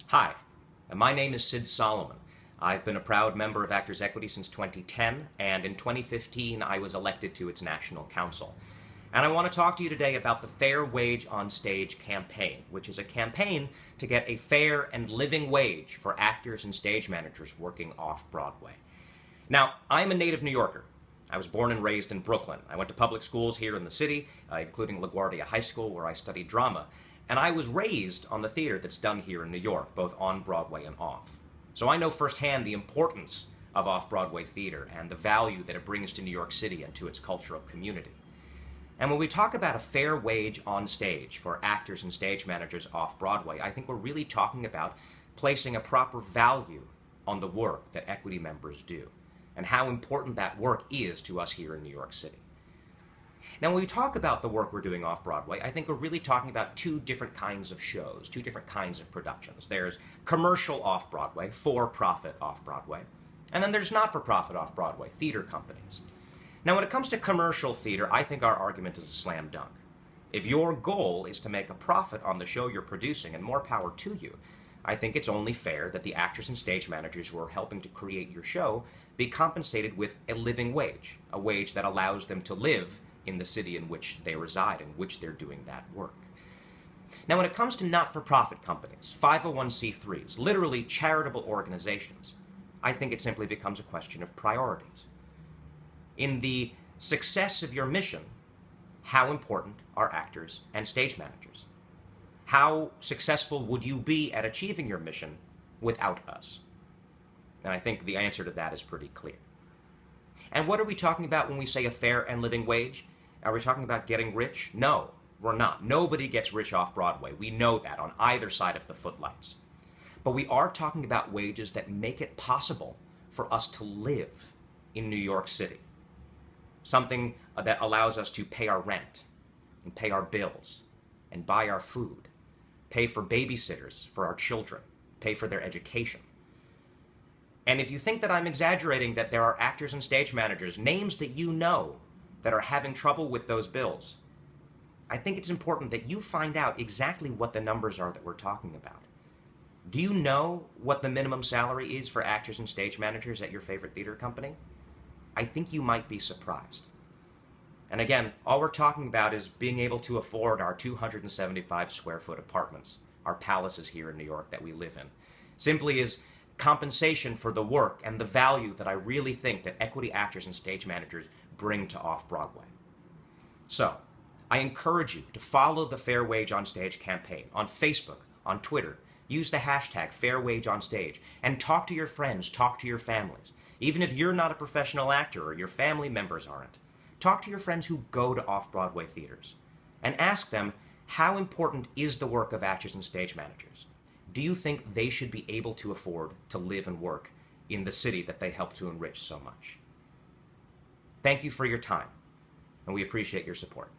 Hi, my name is Sid Solomon. I've been a proud member of Actors Equity since 2010, and in 2015 I was elected to its National Council. And I want to talk to you today about the Fair Wage on Stage campaign, which is a campaign to get a fair and living wage for actors and stage managers working off-Broadway. Now, I'm a native New Yorker. I was born and raised in Brooklyn. I went to public schools here in the city, including LaGuardia High School, where I studied drama. And I was raised on the theater that's done here in New York, both on Broadway and off. So I know firsthand the importance of off-Broadway theater and the value that it brings to New York City and to its cultural community. And when we talk about a fair wage on stage for actors and stage managers off-Broadway, I think we're really talking about placing a proper value on the work that equity members do and how important that work is to us here in New York City. Now, when we talk about the work we're doing off-Broadway, I think we're really talking about two different kinds of shows, two different kinds of productions. There's commercial off-Broadway, for-profit off-Broadway, and then there's not-for-profit off-Broadway, theater companies. Now, when it comes to commercial theater, I think our argument is a slam dunk. If your goal is to make a profit on the show you're producing, and more power to you, I think it's only fair that the actors and stage managers who are helping to create your show be compensated with a living wage, a wage that allows them to live in the city in which they reside, in which they're doing that work. Now, when it comes to not-for-profit companies, 501c3s, literally charitable organizations, I think it simply becomes a question of priorities. In the success of your mission, how important are actors and stage managers? How successful would you be at achieving your mission without us? And I think the answer to that is pretty clear. And what are we talking about when we say a fair and living wage? Are we talking about getting rich? No, we're not. Nobody gets rich off Broadway. We know that on either side of the footlights. But we are talking about wages that make it possible for us to live in New York City. Something that allows us to pay our rent and pay our bills and buy our food, pay for babysitters for our children, pay for their education. And if you think that I'm exaggerating that there are actors and stage managers, names that you know, that are having trouble with those bills, I think it's important that you find out exactly what the numbers are that we're talking about. Do you know what the minimum salary is for actors and stage managers at your favorite theater company? I think you might be surprised. And again, all we're talking about is being able to afford our 275 square foot apartments, our palaces here in New York that we live in. Simply is compensation for the work and the value that I really think that equity actors and stage managers bring to off-Broadway. So, I encourage you to follow the Fair Wage on Stage campaign on Facebook, on Twitter. Use the hashtag #FairWageOnStage and talk to your friends, talk to your families. Even if you're not a professional actor or your family members aren't, talk to your friends who go to off-Broadway theaters and ask them, how important is the work of actors and stage managers? Do you think they should be able to afford to live and work in the city that they help to enrich so much? Thank you for your time, and we appreciate your support.